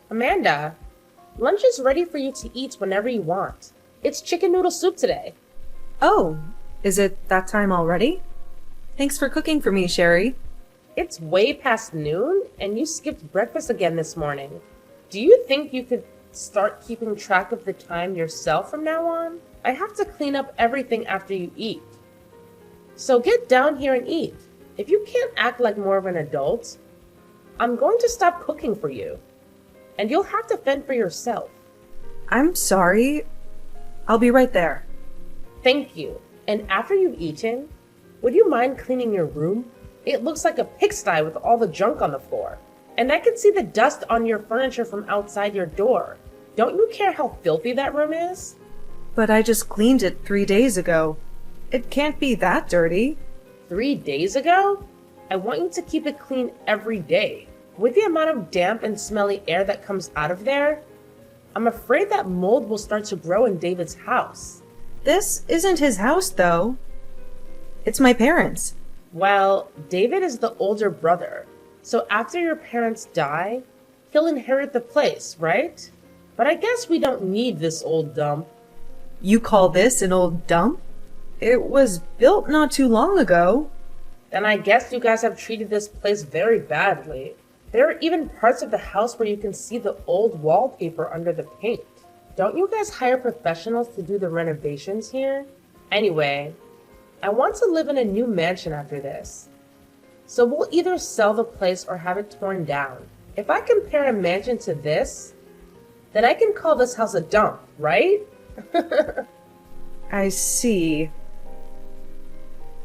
Amanda, lunch is ready for you to eat whenever you want. It's chicken noodle soup today. Oh, is it that time already? Thanks for cooking for me, Sherry. It's way past noon, and you skipped breakfast again this morning. Do you think you could start keeping track of the time yourself from now on? I have to clean up everything after you eat. So get down here and eat. If you can't act like more of an adult, I'm going to stop cooking for you. And you'll have to fend for yourself. I'm sorry. I'll be right there. Thank you. And after you've eaten, would you mind cleaning your room? It looks like a pigsty with all the junk on the floor. And I can see the dust on your furniture from outside your door. Don't you care how filthy that room is? But I just cleaned it 3 days ago. It can't be that dirty. 3 days ago? I want you to keep it clean every day. With the amount of damp and smelly air that comes out of there, I'm afraid that mold will start to grow in David's house. This isn't his house, though. It's my parents'. Well, David is the older brother, so after your parents die, he'll inherit the place, right? But I guess we don't need this old dump. You call this an old dump? It was built not too long ago. Then I guess you guys have treated this place very badly. There are even parts of the house where you can see the old wallpaper under the paint. Don't you guys hire professionals to do the renovations here? Anyway, I want to live in a new mansion after this. So we'll either sell the place or have it torn down. If I compare a mansion to this, then I can call this house a dump, right? I see.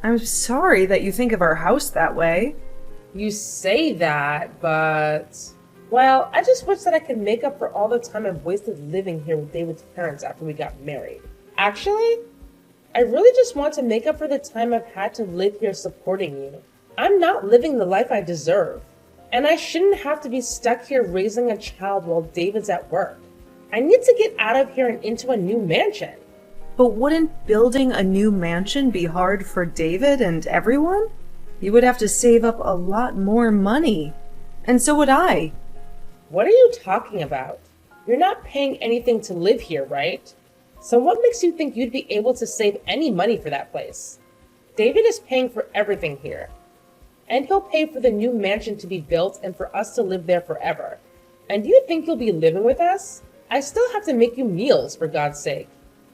I'm sorry that you think of our house that way. You say that, but... Well, I just wish that I could make up for all the time I've wasted living here with David's parents after we got married. Actually, I really just want to make up for the time I've had to live here supporting you. I'm not living the life I deserve, and I shouldn't have to be stuck here raising a child while David's at work. I need to get out of here and into a new mansion. But wouldn't building a new mansion be hard for David and everyone? You would have to save up a lot more money. And so would I. What are you talking about? You're not paying anything to live here, right? So what makes you think you'd be able to save any money for that place? David is paying for everything here. And he'll pay for the new mansion to be built and for us to live there forever. And do you think you'll be living with us? I still have to make you meals, for God's sake.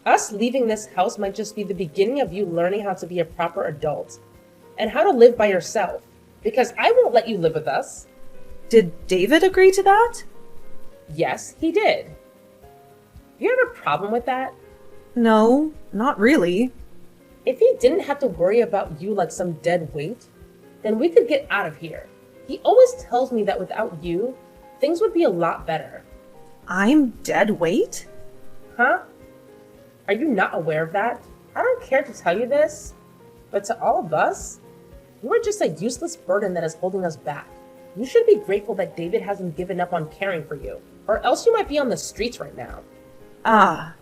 Us leaving this house might just be the beginning of you learning how to be a proper adult. And how to live by yourself. Because I won't let you live with us. Did David agree to that? Yes, he did. Do you have a problem with that? No, not really. If he didn't have to worry about you like some dead weight, then we could get out of here. He always tells me that without you, things would be a lot better. I'm dead weight? Huh? Are you not aware of that? I don't care to tell you this, but to all of us, you are just a useless burden that is holding us back. You should be grateful that David hasn't given up on caring for you, or else you might be on the streets right now. Ah,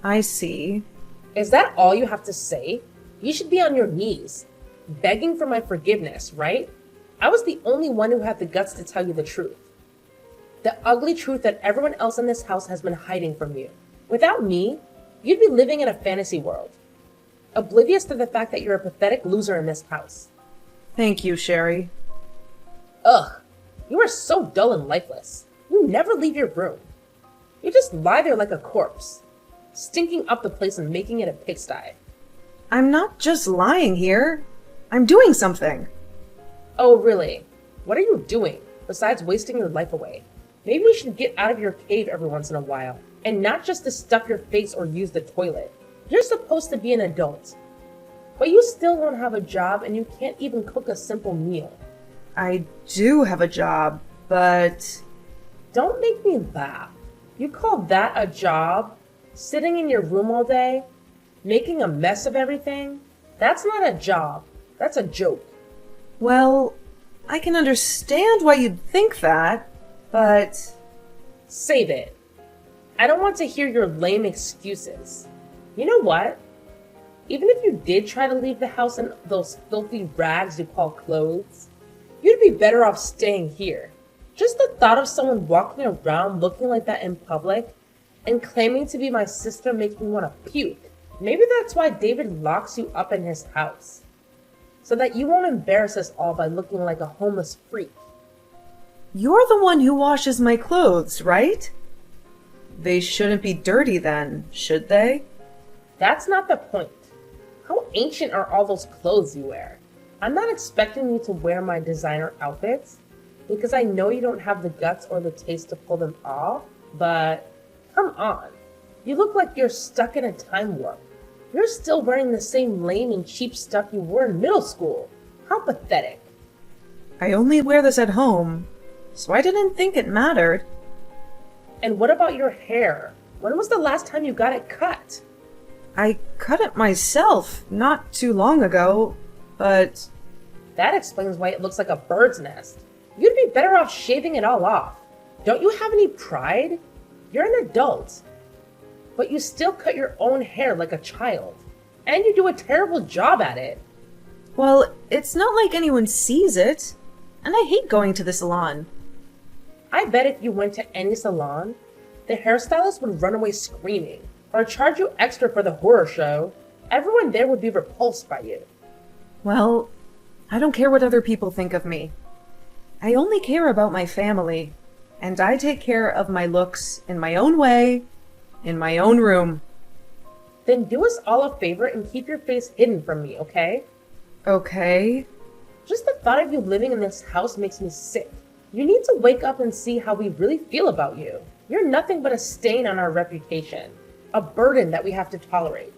I see. Is that all you have to say? You should be on your knees, begging for my forgiveness, right? I was the only one who had the guts to tell you the truth. The ugly truth that everyone else in this house has been hiding from you. Without me, you'd be living in a fantasy world, oblivious to the fact that you're a pathetic loser in this house. Thank you, Sherry. Ugh, you are so dull and lifeless. You never leave your room. You just lie there like a corpse, stinking up the place and making it a pigsty. I'm not just lying here. I'm doing something. Oh, really? What are you doing, besides wasting your life away? Maybe you should get out of your cave every once in a while, and not just to stuff your face or use the toilet. You're supposed to be an adult. But you still don't have a job and you can't even cook a simple meal. I do have a job, but... Don't make me laugh. You call that a job? Sitting in your room all day? Making a mess of everything? That's not a job. That's a joke. Well, I can understand why you'd think that, but... Save it. I don't want to hear your lame excuses. You know what? Even if you did try to leave the house in those filthy rags you call clothes, you'd be better off staying here. Just the thought of someone walking around looking like that in public and claiming to be my sister makes me want to puke. Maybe that's why David locks you up in his house, so that you won't embarrass us all by looking like a homeless freak. You're the one who washes my clothes, right? They shouldn't be dirty then, should they? That's not the point. How ancient are all those clothes you wear? I'm not expecting you to wear my designer outfits, because I know you don't have the guts or the taste to pull them off, but come on. You look like you're stuck in a time warp. You're still wearing the same lame and cheap stuff you wore in middle school. How pathetic. I only wear this at home, so I didn't think it mattered. And what about your hair? When was the last time you got it cut? I cut it myself not too long ago, but... That explains why it looks like a bird's nest. You'd be better off shaving it all off. Don't you have any pride? You're an adult. But you still cut your own hair like a child. And you do a terrible job at it. Well, it's not like anyone sees it. And I hate going to the salon. I bet if you went to any salon, the hairstylist would run away screaming, or charge you extra for the horror show. Everyone there would be repulsed by you. Well, I don't care what other people think of me. I only care about my family, and I take care of my looks in my own way, in my own room. Then do us all a favor and keep your face hidden from me, okay? Okay. Just the thought of you living in this house makes me sick. You need to wake up and see how we really feel about you. You're nothing but a stain on our reputation, a burden that we have to tolerate.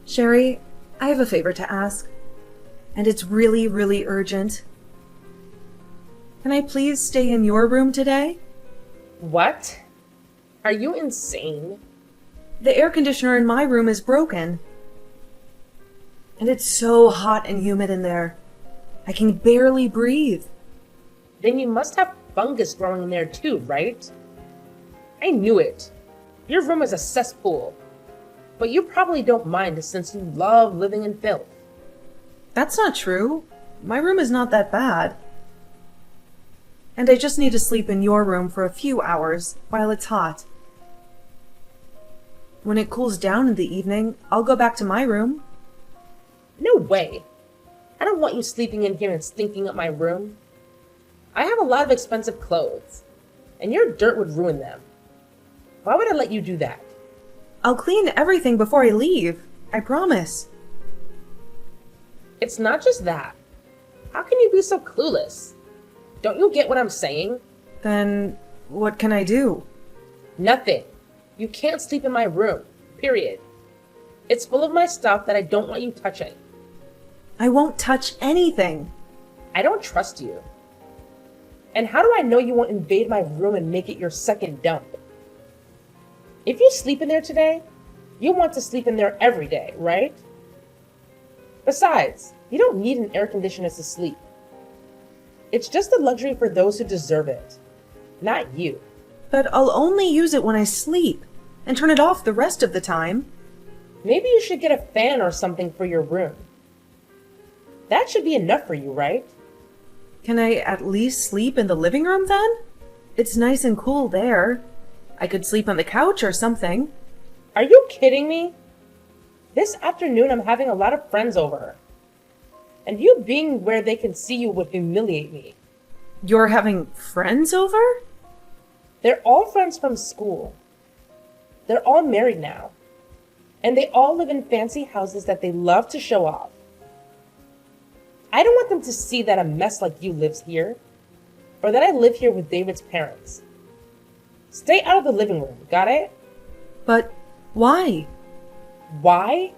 Sherry, I have a favor to ask, and it's really, really urgent. Can I please stay in your room today? What? Are you insane? The air conditioner in my room is broken. And it's so hot and humid in there. I can barely breathe. Then you must have fungus growing in there too, right? I knew it. Your room is a cesspool. But you probably don't mind since you love living in filth. That's not true. My room is not that bad. And I just need to sleep in your room for a few hours while it's hot. When it cools down in the evening, I'll go back to my room. No way. I don't want you sleeping in here and stinking up my room. I have a lot of expensive clothes, and your dirt would ruin them. Why would I let you do that? I'll clean everything before I leave. I promise. It's not just that. How can you be so clueless? Don't you get what I'm saying? Then what can I do? Nothing. You can't sleep in my room. Period. It's full of my stuff that I don't want you touching. I won't touch anything. I don't trust you. And how do I know you won't invade my room and make it your second dump? If you sleep in there today, you want to sleep in there every day, right? Besides, you don't need an air conditioner to sleep. It's just a luxury for those who deserve it, not you. But I'll only use it when I sleep and turn it off the rest of the time. Maybe you should get a fan or something for your room. That should be enough for you, right? Can I at least sleep in the living room then? It's nice and cool there. I could sleep on the couch or something. Are you kidding me? This afternoon I'm having a lot of friends over. And you being where they can see you would humiliate me. You're having friends over? They're all friends from school. They're all married now. And they all live in fancy houses that they love to show off. I don't want them to see that a mess like you lives here, or that I live here with David's parents. Stay out of the living room, got it? But why? Why?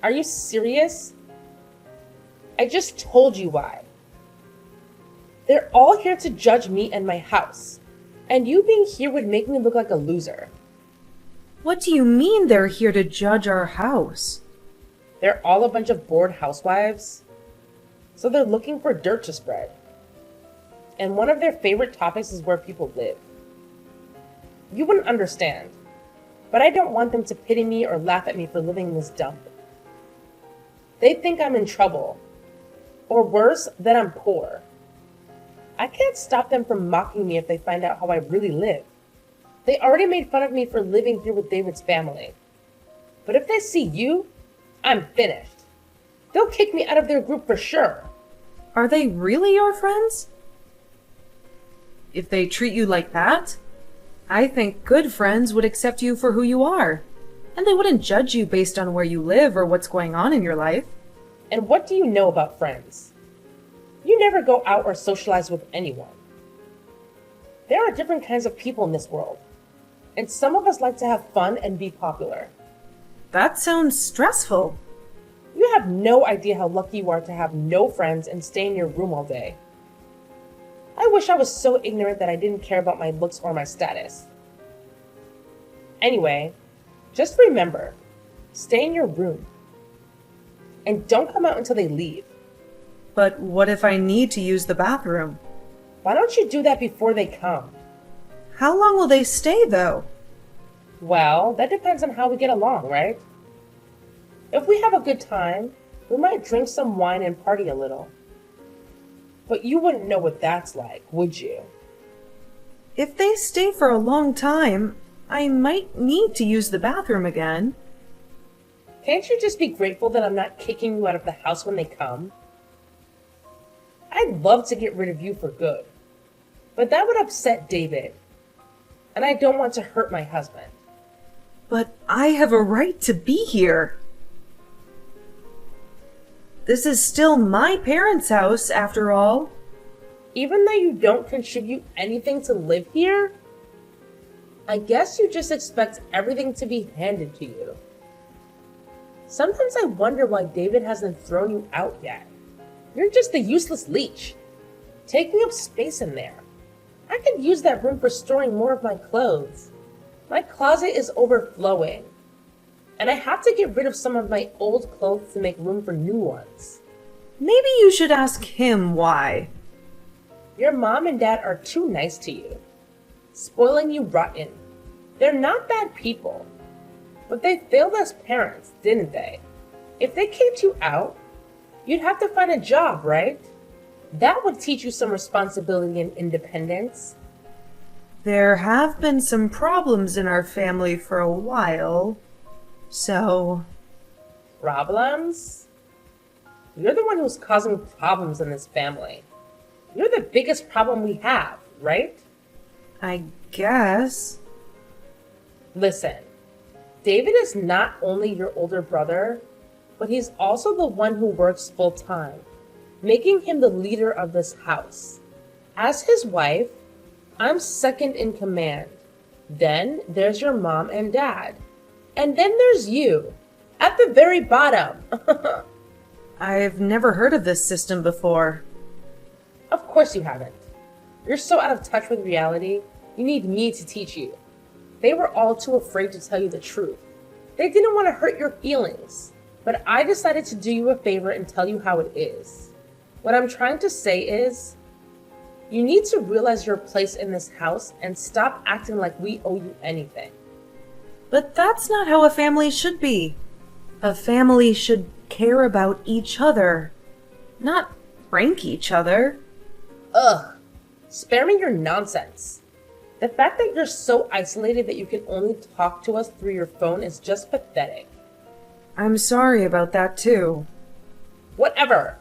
Are you serious? I just told you why. They're all here to judge me and my house, and you being here would make me look like a loser. What do you mean they're here to judge our house? They're all a bunch of bored housewives. So they're looking for dirt to spread. And one of their favorite topics is where people live. You wouldn't understand, but I don't want them to pity me or laugh at me for living in this dump. They think I'm in trouble. Or worse, that I'm poor. I can't stop them from mocking me if they find out how I really live. They already made fun of me for living here with David's family. But if they see you, I'm finished. They'll kick me out of their group for sure. Are they really your friends? If they treat you like that, I think good friends would accept you for who you are. And they wouldn't judge you based on where you live or what's going on in your life. And what do you know about friends? You never go out or socialize with anyone. There are different kinds of people in this world. And some of us like to have fun and be popular. That sounds stressful. You have no idea how lucky you are to have no friends and stay in your room all day. I wish I was so ignorant that I didn't care about my looks or my status. Anyway, just remember, stay in your room. And don't come out until they leave. But what if I need to use the bathroom? Why don't you do that before they come? How long will they stay, though? Well, that depends on how we get along, right? If we have a good time, we might drink some wine and party a little. But you wouldn't know what that's like, would you? If they stay for a long time, I might need to use the bathroom again. Can't you just be grateful that I'm not kicking you out of the house when they come? I'd love to get rid of you for good, but that would upset David, and I don't want to hurt my husband. But I have a right to be here. This is still my parents' house, after all. Even though you don't contribute anything to live here, I guess you just expect everything to be handed to you. Sometimes I wonder why David hasn't thrown you out yet. You're just a useless leech, taking up space in there. I could use that room for storing more of my clothes. My closet is overflowing, and I have to get rid of some of my old clothes to make room for new ones. Maybe you should ask him why. Your mom and dad are too nice to you, spoiling you rotten. They're not bad people, but they failed as parents, didn't they? If they kicked you out, you'd have to find a job, right? That would teach you some responsibility and independence. There have been some problems in our family for a while, so... Problems? You're the one who's causing problems in this family. You're the biggest problem we have, right? I guess. Listen, David is not only your older brother, but he's also the one who works full-time, making him the leader of this house. As his wife, I'm second in command. Then there's your mom and dad. And then there's you, at the very bottom. I've never heard of this system before. Of course you haven't. You're so out of touch with reality, you need me to teach you. They were all too afraid to tell you the truth. They didn't want to hurt your feelings. But I decided to do you a favor and tell you how it is. What I'm trying to say is, you need to realize your place in this house and stop acting like we owe you anything. But that's not how a family should be. A family should care about each other, not prank each other. Ugh, spare me your nonsense. The fact that you're so isolated that you can only talk to us through your phone is just pathetic. I'm sorry about that too. Whatever.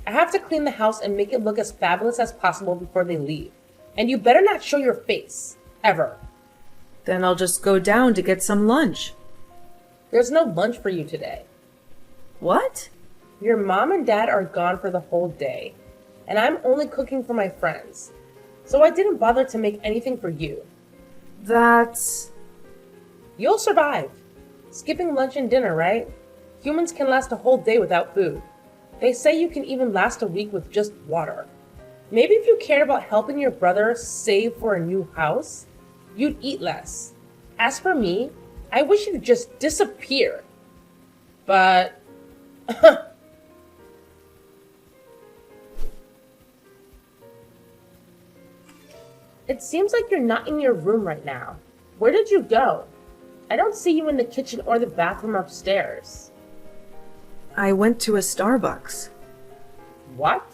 I have to clean the house and make it look as fabulous as possible before they leave. And you better not show your face. Ever. Then I'll just go down to get some lunch. There's no lunch for you today. What? Your mom and dad are gone for the whole day. And I'm only cooking for my friends. So I didn't bother to make anything for you. That's... You'll survive. Skipping lunch and dinner, right? Humans can last a whole day without food. They say you can even last a week with just water. Maybe if you cared about helping your brother save for a new house, you'd eat less. As for me, I wish you'd just disappear. But... It seems like you're not in your room right now. Where did you go? I don't see you in the kitchen or the bathroom upstairs. I went to a Starbucks. What?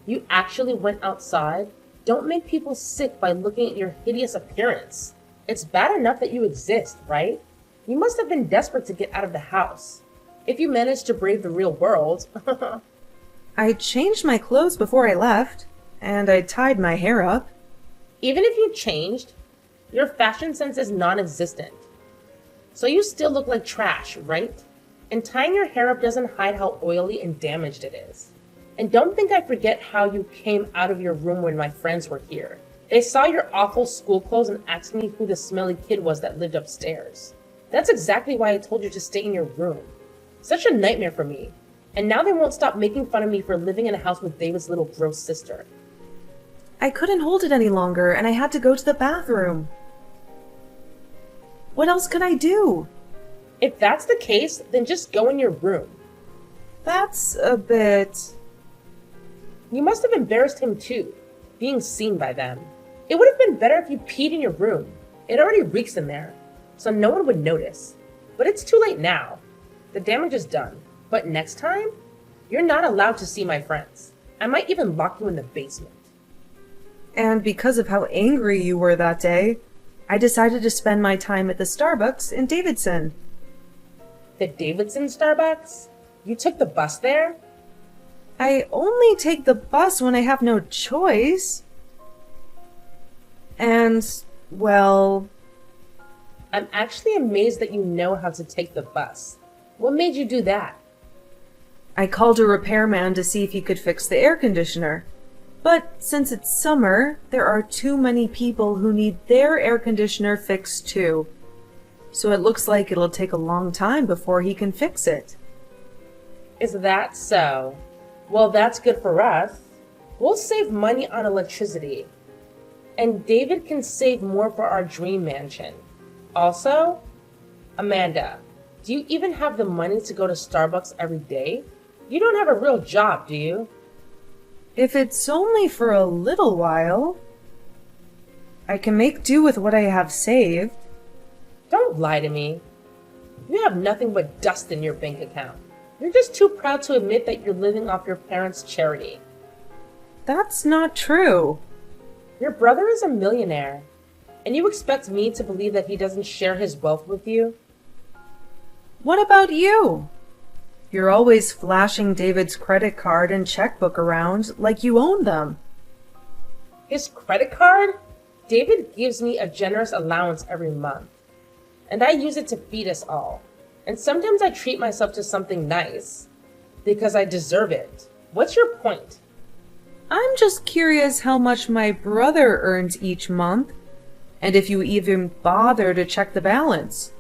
You actually went outside? Don't make people sick by looking at your hideous appearance. It's bad enough that you exist, right? You must have been desperate to get out of the house. If you managed to brave the real world. I changed my clothes before I left, and I tied my hair up. Even if you changed, your fashion sense is non-existent. So you still look like trash, right? And tying your hair up doesn't hide how oily and damaged it is. And don't think I forget how you came out of your room when my friends were here. They saw your awful school clothes and asked me who the smelly kid was that lived upstairs. That's exactly why I told you to stay in your room. Such a nightmare for me. And now they won't stop making fun of me for living in a house with David's little gross sister. I couldn't hold it any longer, and I had to go to the bathroom. What else could I do? If that's the case, then just go in your room. That's a bit... You must have embarrassed him too, being seen by them. It would have been better if you peed in your room. It already reeks in there, so no one would notice. But it's too late now. The damage is done. But next time, you're not allowed to see my friends. I might even lock you in the basement. And because of how angry you were that day, I decided to spend my time at the Starbucks in Davidson. The Davidson Starbucks? You took the bus there? I only take the bus when I have no choice. And, well... I'm actually amazed that you know how to take the bus. What made you do that? I called a repairman to see if he could fix the air conditioner. But since it's summer, there are too many people who need their air conditioner fixed too. So it looks like it'll take a long time before he can fix it. Is that so? Well, that's good for us. We'll save money on electricity. And David can save more for our dream mansion. Also, Amanda, do you even have the money to go to Starbucks every day? You don't have a real job, do you? If it's only for a little while, I can make do with what I have saved. Don't lie to me. You have nothing but dust in your bank account. You're just too proud to admit that you're living off your parents' charity. That's not true. Your brother is a millionaire, and you expect me to believe that he doesn't share his wealth with you? What about you? You're always flashing David's credit card and checkbook around like you own them. His credit card? David gives me a generous allowance every month, and I use it to feed us all. And sometimes I treat myself to something nice, because I deserve it. What's your point? I'm just curious how much my brother earns each month, and if you even bother to check the balance.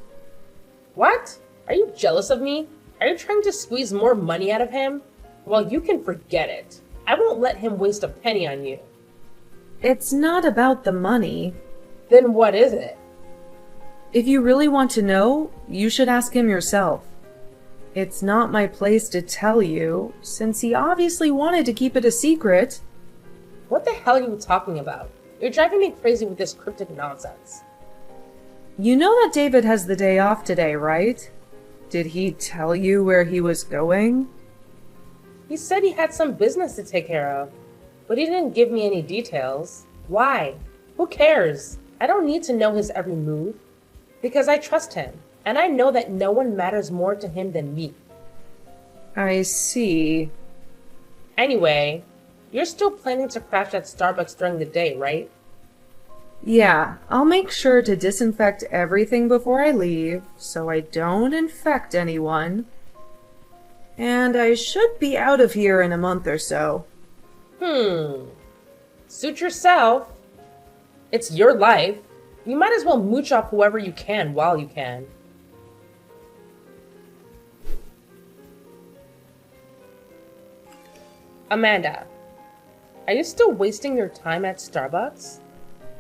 What? Are you jealous of me? Are you trying to squeeze more money out of him? Well, you can forget it. I won't let him waste a penny on you. It's not about the money. Then what is it? If you really want to know, you should ask him yourself. It's not my place to tell you, since he obviously wanted to keep it a secret. What the hell are you talking about? You're driving me crazy with this cryptic nonsense. You know that David has the day off today, right? Did he tell you where he was going? He said he had some business to take care of, but he didn't give me any details. Why? Who cares? I don't need to know his every move. Because I trust him, and I know that no one matters more to him than me. I see. Anyway, you're still planning to crash at Starbucks during the day, right? Yeah, I'll make sure to disinfect everything before I leave, so I don't infect anyone. And I should be out of here in a month or so. Suit yourself. It's your life. You might as well mooch off whoever you can while you can. Amanda, are you still wasting your time at Starbucks?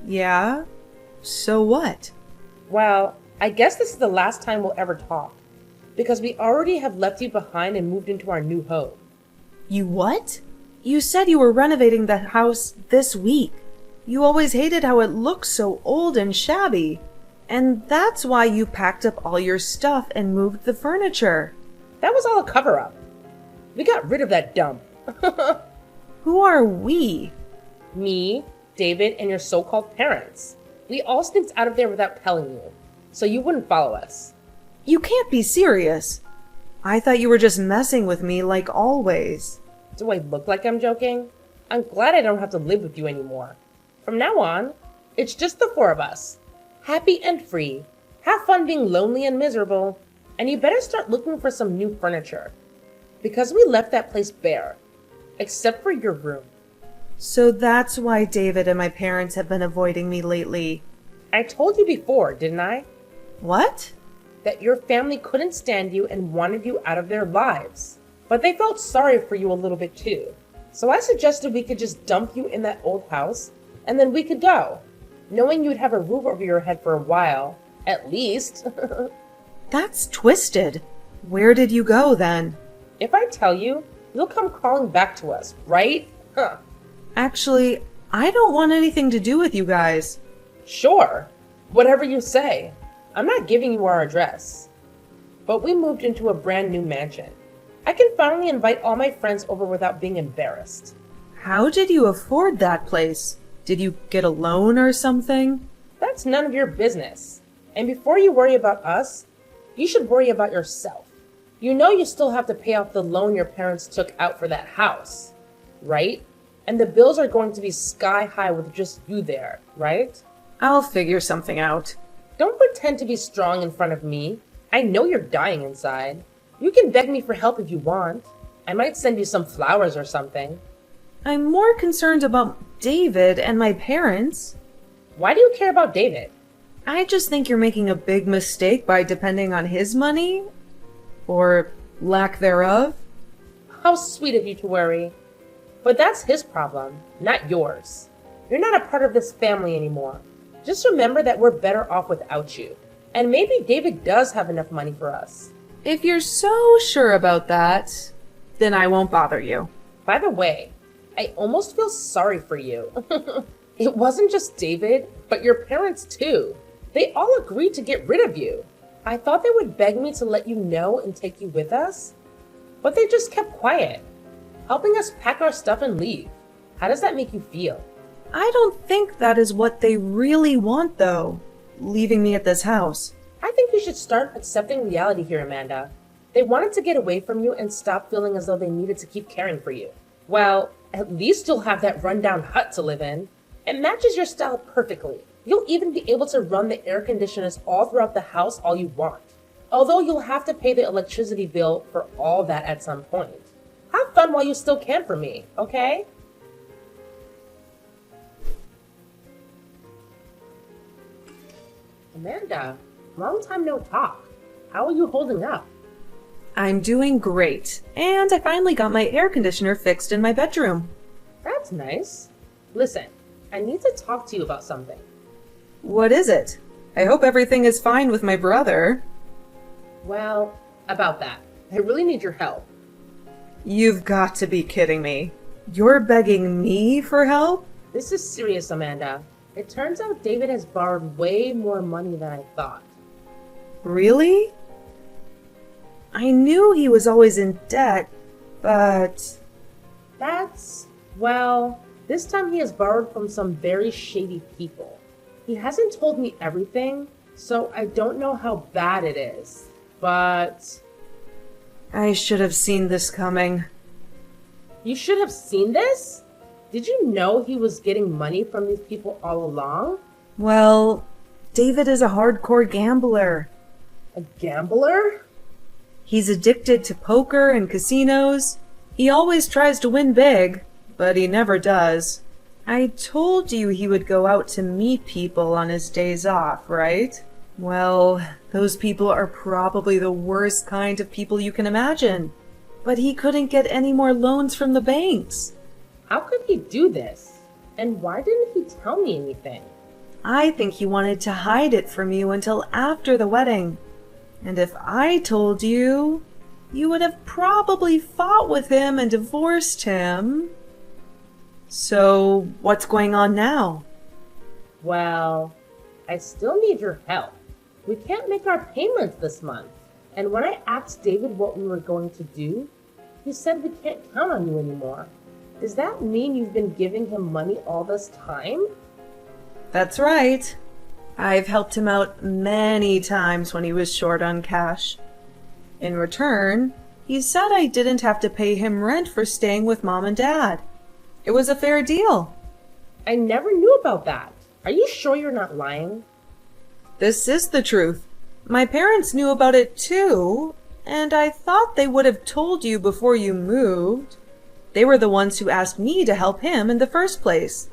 Yeah? So what? Well, I guess this is the last time we'll ever talk, because we already have left you behind and moved into our new home. You what? You said you were renovating the house this week. You always hated how it looked so old and shabby. And that's why you packed up all your stuff and moved the furniture. That was all a cover-up. We got rid of that dump. Who are we? Me, David, and your so-called parents. We all sneaked out of there without telling you, so you wouldn't follow us. You can't be serious. I thought you were just messing with me like always. Do I look like I'm joking? I'm glad I don't have to live with you anymore. From now on, it's just the four of us. Happy and free. Have fun being lonely and miserable. And you better start looking for some new furniture. Because we left that place bare. Except for your room. So that's why David and my parents have been avoiding me lately. I told you before, didn't I? What? That your family couldn't stand you and wanted you out of their lives. But they felt sorry for you a little bit too. So I suggested we could just dump you in that old house, and then we could go. Knowing you'd have a roof over your head for a while, at least. That's twisted. Where did you go then? If I tell you, you'll come crawling back to us, right? Huh. Actually, I don't want anything to do with you guys. Sure. Whatever you say. I'm not giving you our address. But we moved into a brand new mansion. I can finally invite all my friends over without being embarrassed. How did you afford that place? Did you get a loan or something? That's none of your business. And before you worry about us, you should worry about yourself. You know you still have to pay off the loan your parents took out for that house, right? And the bills are going to be sky high with just you there, right? I'll figure something out. Don't pretend to be strong in front of me. I know you're dying inside. You can beg me for help if you want. I might send you some flowers or something. I'm more concerned about David and my parents. Why do you care about David? I just think you're making a big mistake by depending on his money. Or lack thereof. How sweet of you to worry. But that's his problem, not yours. You're not a part of this family anymore. Just remember that we're better off without you. And maybe David does have enough money for us. If you're so sure about that, then I won't bother you. By the way, I almost feel sorry for you. It wasn't just David, but your parents too. They all agreed to get rid of you. I thought they would beg me to let you know and take you with us, but they just kept quiet, helping us pack our stuff and leave. How does that make you feel? I don't think that is what they really want, though, leaving me at this house. I think you should start accepting reality here, Amanda. They wanted to get away from you and stop feeling as though they needed to keep caring for you. Well, at least you'll have that rundown hut to live in. It matches your style perfectly. You'll even be able to run the air conditioners all throughout the house all you want. Although you'll have to pay the electricity bill for all that at some point. Have fun while you still can for me, okay? Amanda, long time no talk. How are you holding up? I'm doing great, and I finally got my air conditioner fixed in my bedroom. That's nice. Listen, I need to talk to you about something. What is it? I hope everything is fine with my brother. Well, about that. I really need your help. You've got to be kidding me. You're begging me for help? This is serious, Amanda. It turns out David has borrowed way more money than I thought. Really? I knew he was always in debt, but... Well, this time he has borrowed from some very shady people. He hasn't told me everything, so I don't know how bad it is, but... I should have seen this coming. You should have seen this? Did you know he was getting money from these people all along? Well, David is a hardcore gambler. A gambler? He's addicted to poker and casinos. He always tries to win big, but he never does. I told you he would go out to meet people on his days off, right? Well, those people are probably the worst kind of people you can imagine. But he couldn't get any more loans from the banks. How could he do this? And why didn't he tell me anything? I think he wanted to hide it from you until after the wedding. And if I told you, you would have probably fought with him and divorced him. So, what's going on now? Well, I still need your help. We can't make our payments this month. And when I asked David what we were going to do, he said we can't count on you anymore. Does that mean you've been giving him money all this time? That's right. I've helped him out many times when he was short on cash. In return, he said I didn't have to pay him rent for staying with Mom and Dad. It was a fair deal. I never knew about that. Are you sure you're not lying? This is the truth. My parents knew about it too, and I thought they would have told you before you moved. They were the ones who asked me to help him in the first place.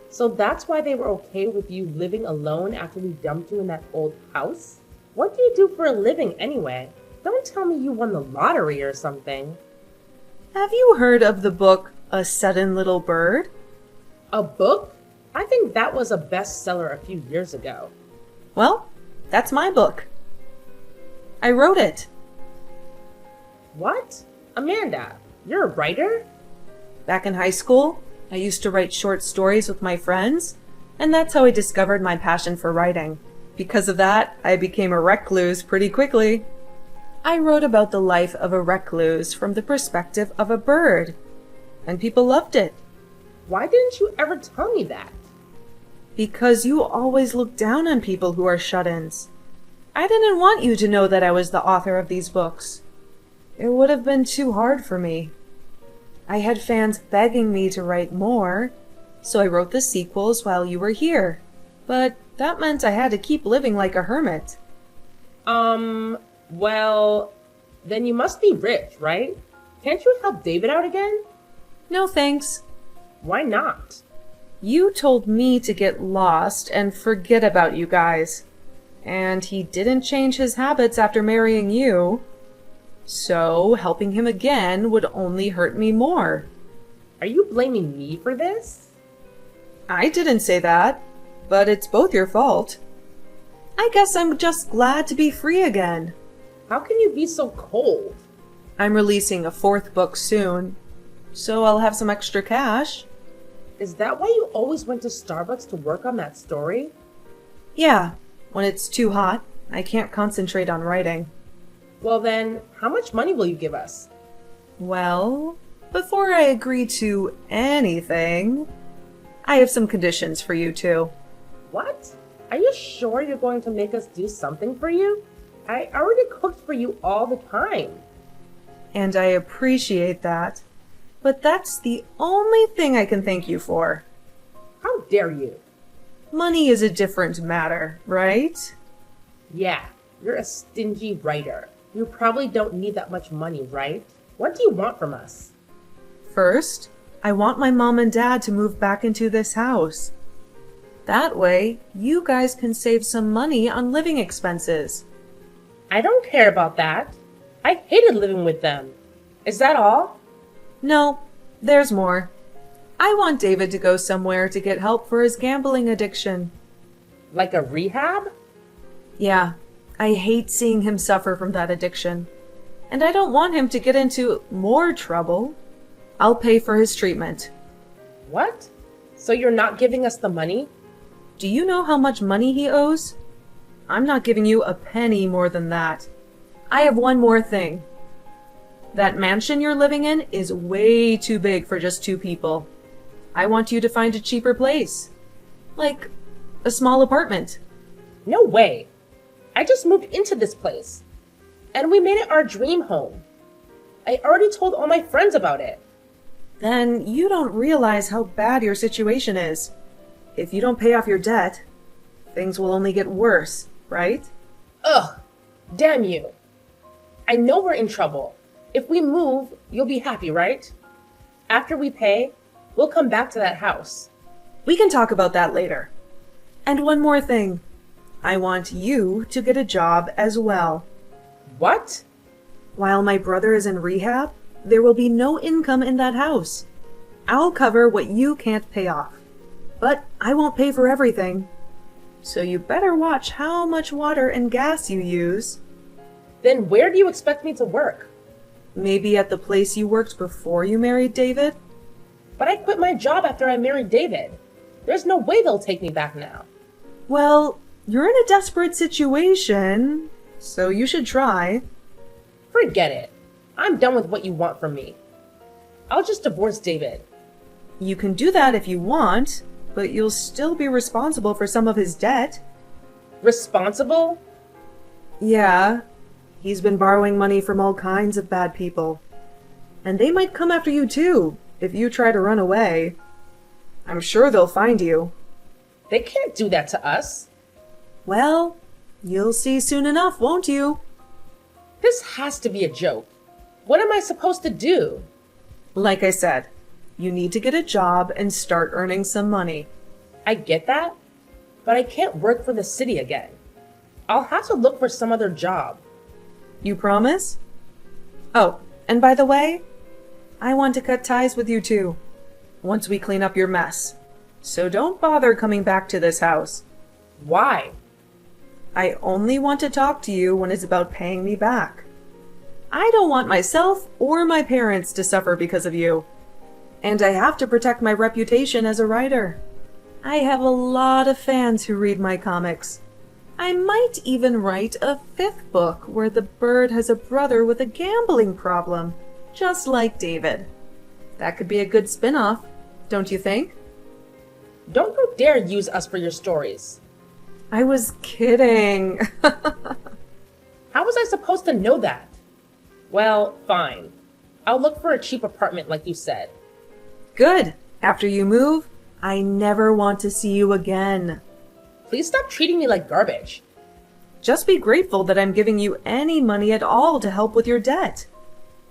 So that's why they were okay with you living alone after we dumped you in that old house? What do you do for a living anyway? Don't tell me you won the lottery or something. Have you heard of the book A Sudden Little Bird? A book? I think that was a bestseller a few years ago. Well, that's my book. I wrote it. What? Amanda, you're a writer? Back in high school, I used to write short stories with my friends, and that's how I discovered my passion for writing. Because of that, I became a recluse pretty quickly. I wrote about the life of a recluse from the perspective of a bird, and people loved it. Why didn't you ever tell me that? Because you always look down on people who are shut-ins. I didn't want you to know that I was the author of these books. It would have been too hard for me. I had fans begging me to write more, so I wrote the sequels while you were here. But that meant I had to keep living like a hermit. Well, then you must be rich, right? Can't you help David out again? No thanks. Why not? You told me to get lost and forget about you guys. And he didn't change his habits after marrying you. So helping him again would only hurt me more. Are you blaming me for this? I didn't say that, but it's both your fault. I guess I'm just glad to be free again. How can you be so cold? I'm releasing a 4th book soon, so I'll have some extra cash. Is that why you always went to Starbucks to work on that story? Yeah, when it's too hot, I can't concentrate on writing. Well then, how much money will you give us? Well, before I agree to anything, I have some conditions for you two. What? Are you sure you're going to make us do something for you? I already cooked for you all the time. And I appreciate that, but that's the only thing I can thank you for. How dare you? Money is a different matter, right? Yeah, you're a stingy writer. You probably don't need that much money, right? What do you want from us? First, I want my mom and dad to move back into this house. That way, you guys can save some money on living expenses. I don't care about that. I hated living with them. Is that all? No, there's more. I want David to go somewhere to get help for his gambling addiction. Like a rehab? Yeah, I hate seeing him suffer from that addiction. And I don't want him to get into more trouble. I'll pay for his treatment. What? So you're not giving us the money? Do you know how much money he owes? I'm not giving you a penny more than that. I have one more thing. That mansion you're living in is way too big for just 2 people. I want you to find a cheaper place. Like a small apartment. No way. I just moved into this place. And we made it our dream home. I already told all my friends about it. Then you don't realize how bad your situation is. If you don't pay off your debt, things will only get worse, right? Ugh, damn you. I know we're in trouble. If we move, you'll be happy, right? After we pay, we'll come back to that house. We can talk about that later. And one more thing. I want you to get a job as well. What? While my brother is in rehab, there will be no income in that house. I'll cover what you can't pay off. But I won't pay for everything. So you better watch how much water and gas you use. Then where do you expect me to work? Maybe at the place you worked before you married David? But I quit my job after I married David. There's no way they'll take me back now. Well, you're in a desperate situation, So you should try. Forget it. I'm done with what you want from me. I'll just divorce David. You can do that if you want, but you'll still be responsible for some of his debt. Responsible? Yeah, he's been borrowing money from all kinds of bad people. And they might come after you too, if you try to run away. I'm sure they'll find you. They can't do that to us. Well, you'll see soon enough, won't you? This has to be a joke. What am I supposed to do? Like I said, you need to get a job and start earning some money. I get that, but I can't work for the city again. I'll have to look for some other job. You promise? Oh, and by the way, I want to cut ties with you too, once we clean up your mess. So don't bother coming back to this house. Why? I only want to talk to you when it's about paying me back. I don't want myself or my parents to suffer because of you. And I have to protect my reputation as a writer. I have a lot of fans who read my comics. I might even write a 5th book where the bird has a brother with a gambling problem, just like David. That could be a good spin-off, don't you think? Don't you dare use us for your stories. I was kidding. How was I supposed to know that? Well, fine. I'll look for a cheap apartment like you said. Good. After you move, I never want to see you again. Please stop treating me like garbage. Just be grateful that I'm giving you any money at all to help with your debt.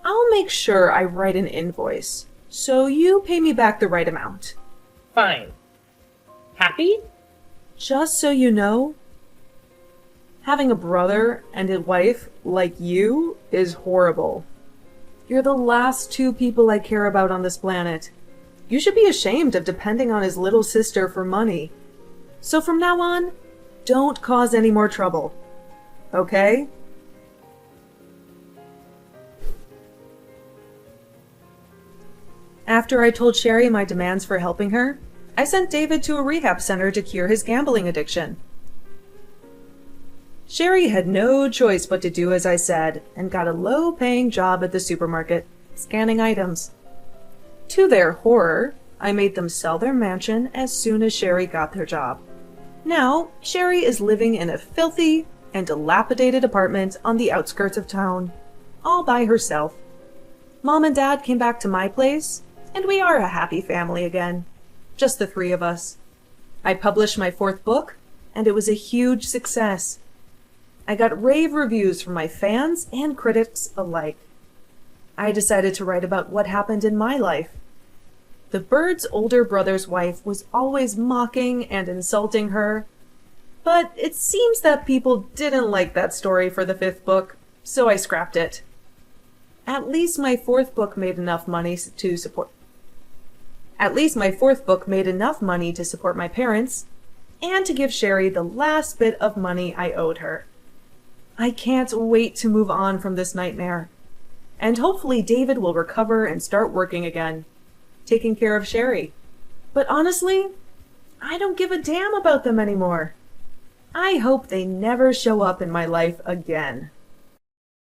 I'll make sure I write an invoice, so you pay me back the right amount. Fine. Happy? Just so you know, having a brother and a wife like you is horrible. You're the last 2 people I care about on this planet. You should be ashamed of depending on his little sister for money. So from now on, don't cause any more trouble. Okay? After I told Sherry my demands for helping her, I sent David to a rehab center to cure his gambling addiction. Sherry had no choice but to do as I said and got a low-paying job at the supermarket, scanning items. To their horror, I made them sell their mansion as soon as Sherry got their job. Now, Sherry is living in a filthy and dilapidated apartment on the outskirts of town, all by herself. Mom and Dad came back to my place, and we are a happy family again. Just the 3 of us. I published my 4th book, and it was a huge success. I got rave reviews from my fans and critics alike. I decided to write about what happened in my life. The bird's older brother's wife was always mocking and insulting her, but it seems that people didn't like that story for the 5th book, so I scrapped it. At least my 4th book made enough money to support my parents, and to give Sherry the last bit of money I owed her. I can't wait to move on from this nightmare. And hopefully David will recover and start working again, taking care of Sherry. But honestly, I don't give a damn about them anymore. I hope they never show up in my life again.